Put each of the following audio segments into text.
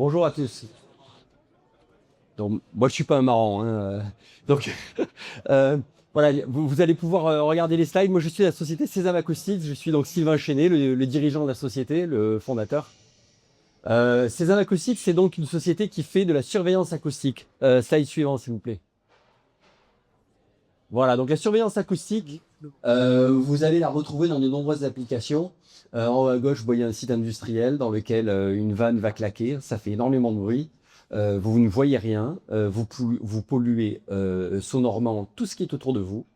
Bonjour à tous. Donc, moi, je suis pas un marrant, hein, donc, euh, voilà, vous allez pouvoir regarder les slides. Moi, je suis de la société Sésame Acoustics. Je suis donc Sylvain Chenet, le dirigeant de la société, le fondateur. Sésame Acoustics, c'est donc une société qui fait de la surveillance acoustique. Slide suivant, s'il vous plaît. Voilà, donc la surveillance acoustique, vous allez la retrouver dans de nombreuses applications. En haut à gauche, vous voyez un site industriel dans lequel une vanne va claquer. Ça fait énormément de bruit. Vous ne voyez rien. Vous polluez sonorement tout ce qui est autour de vous.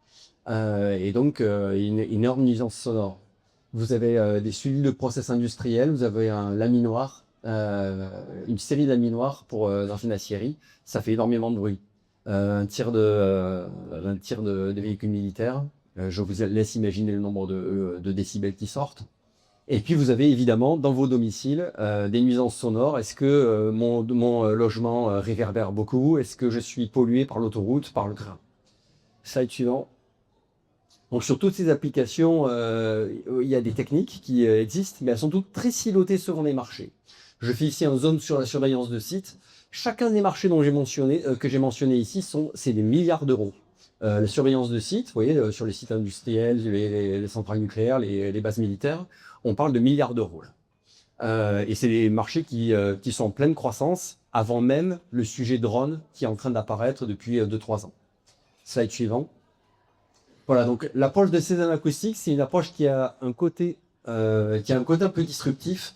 Et donc, une énorme nuisance sonore. Vous avez des suivis de process industriels. Vous avez un laminoir, une série de laminoirs pour dans une aciérie. Ça fait énormément de bruit. Un tir de véhicules militaires. Je vous laisse imaginer le nombre de décibels qui sortent. Et puis vous avez évidemment dans vos domiciles des nuisances sonores. Est-ce que mon logement réverbère beaucoup? Est-ce que je suis pollué par l'autoroute, par le train? Slide suivant. Donc sur toutes ces applications, il y a des techniques qui existent, mais elles sont toutes très silotées selon les marchés. Je fais ici un zone sur la surveillance de site. Chacun des marchés dont que j'ai mentionné ici, c'est des milliards d'euros. La surveillance de sites, vous voyez, sur les sites industriels, les centrales nucléaires, les bases militaires, on parle de milliards d'euros. Et c'est des marchés qui sont en pleine croissance, avant même le sujet drone qui est en train d'apparaître depuis 2-3 ans. Slide suivant. Voilà, donc l'approche de Sésame Acoustics, c'est une approche qui a un côté un peu disruptif.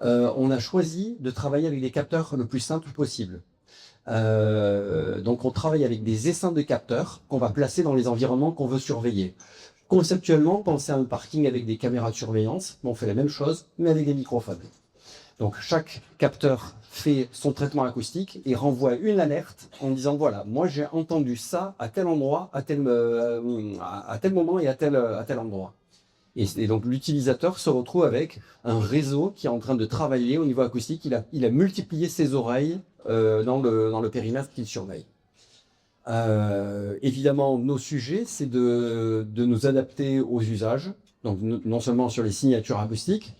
On a choisi de travailler avec des capteurs le plus simple possible. Donc on travaille avec des essaims de capteurs qu'on va placer dans les environnements qu'on veut surveiller. Conceptuellement, pensez à un parking avec des caméras de surveillance, on fait la même chose, mais avec des microphones. Donc chaque capteur fait son traitement acoustique et renvoie une alerte en disant voilà, moi j'ai entendu ça à tel endroit, à tel moment et à tel endroit. Et donc l'utilisateur se retrouve avec un réseau qui est en train de travailler au niveau acoustique. Il a multiplié ses oreilles dans le périmètre qu'il surveille. Évidemment, nos sujets, c'est de nous adapter aux usages, donc non seulement sur les signatures acoustiques,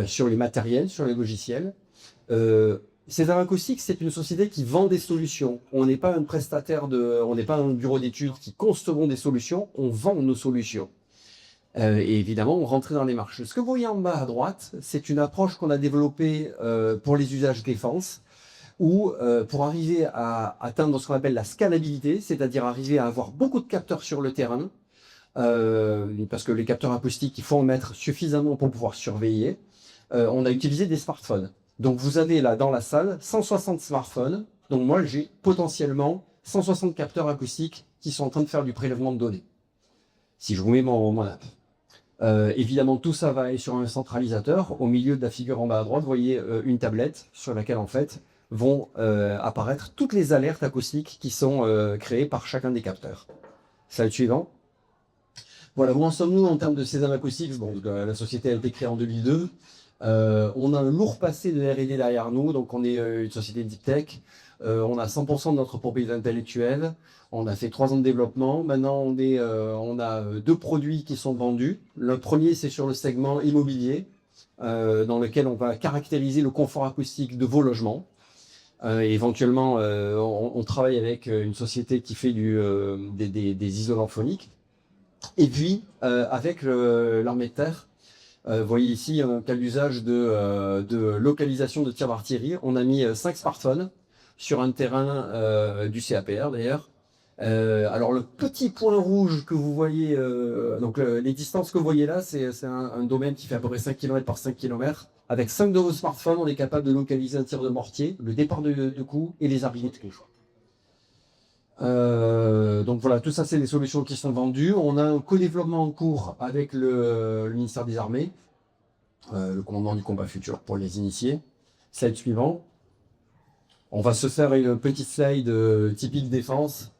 sur les matériels, sur les logiciels. Sésame Acoustics, c'est une société qui vend des solutions. On n'est pas un prestataire on n'est pas un bureau d'études qui concevons des solutions, on vend nos solutions. Et évidemment, on rentrait dans les marches. Ce que vous voyez en bas à droite, c'est une approche qu'on a développée pour les usages défense, où pour arriver à atteindre ce qu'on appelle la scalabilité, c'est-à-dire arriver à avoir beaucoup de capteurs sur le terrain, parce que les capteurs acoustiques, il faut en mettre suffisamment pour pouvoir surveiller, on a utilisé des smartphones. Donc vous avez là dans la salle 160 smartphones, donc moi j'ai potentiellement 160 capteurs acoustiques qui sont en train de faire du prélèvement de données. Si je vous mets mon app. Évidemment, tout ça va aller sur un centralisateur. Au milieu de la figure en bas à droite, vous voyez une tablette sur laquelle, en fait, vont apparaître toutes les alertes acoustiques qui sont créées par chacun des capteurs. Slide suivant. Voilà, où en sommes-nous en termes de Sésame Acoustics? Bon, la société a été créée en 2002. On a un lourd passé de R&D derrière nous, donc on est une société deep tech. On a 100% de notre propriété intellectuelle. On a fait 3 ans de développement. Maintenant, on a 2 produits qui sont vendus. Le premier, c'est sur le segment immobilier, dans lequel on va caractériser le confort acoustique de vos logements. Éventuellement, on travaille avec une société qui fait des isolants phoniques. Et puis, avec l'armée de terre, vous voyez ici un cas d'usage de localisation de tir d'artillerie. On a mis 5 smartphones sur un terrain du CAPR d'ailleurs. Alors le petit point rouge que vous voyez, donc les distances que vous voyez là, c'est un domaine qui fait à peu près 5 km par 5 km. Avec 5 de vos smartphones, on est capable de localiser un tir de mortier, le départ de coup et les arrivées de coup. Donc voilà, tout ça c'est les solutions qui sont vendues. On a un co-développement en cours avec le ministère des Armées, le commandement du combat futur pour les initiés. Slide suivant. On va se faire une petite slide typique défense,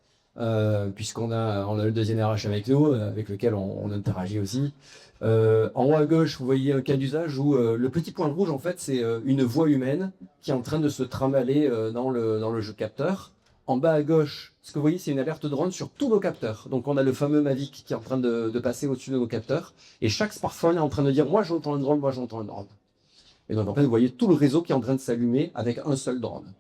puisqu'on a le deuxième RH avec nous, avec lequel on interagit aussi. En haut à gauche, vous voyez un cas d'usage où le petit point rouge, en fait, c'est une voix humaine qui est en train de se trimballer dans le jeu capteur. En bas à gauche, ce que vous voyez, c'est une alerte drone sur tous nos capteurs. Donc on a le fameux Mavic qui est en train de passer au-dessus de nos capteurs. Et chaque smartphone est en train de dire « moi j'entends un drone, moi j'entends un drone ». Et donc en fait, vous voyez tout le réseau qui est en train de s'allumer avec un seul drone.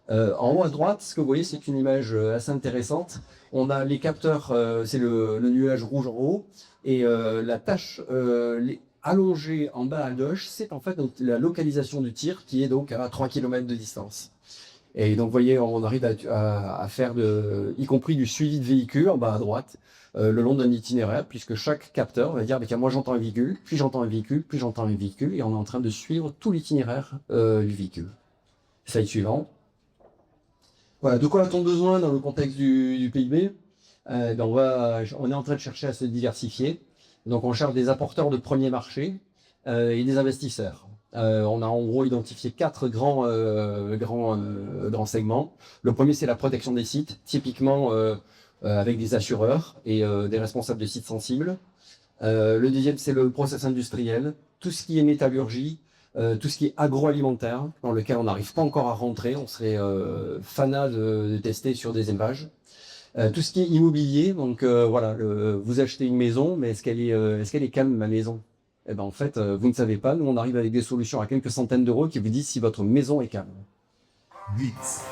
En haut à droite, ce que vous voyez, c'est une image assez intéressante. On a les capteurs, c'est le nuage rouge en haut, et la tache allongée en bas à gauche, c'est en fait donc, la localisation du tir qui est donc à 3 km de distance. Et donc, vous voyez, on arrive à faire, y compris du suivi de véhicules en bas à droite, le long d'un itinéraire, puisque chaque capteur va dire, moi j'entends un véhicule, puis j'entends un véhicule, puis j'entends un véhicule, et on est en train de suivre tout l'itinéraire du véhicule. Slide suivant. Voilà, de quoi a-t-on besoin dans le contexte du PIB? On est en train de chercher à se diversifier. Donc on cherche des apporteurs de premier marché et des investisseurs. On a en gros identifié 4 grands segments. Le premier, c'est la protection des sites, typiquement avec des assureurs et des responsables de sites sensibles. Le deuxième, c'est le process industriel, tout ce qui est métallurgie, tout ce qui est agroalimentaire, dans lequel on n'arrive pas encore à rentrer. On serait fanat de tester sur des élevages. Tout ce qui est immobilier, donc voilà, vous achetez une maison, mais est-ce qu'elle est calme, ma maison? Eh ben en fait, vous ne savez pas. Nous, on arrive avec des solutions à quelques centaines d'euros qui vous disent si votre maison est calme. Vite,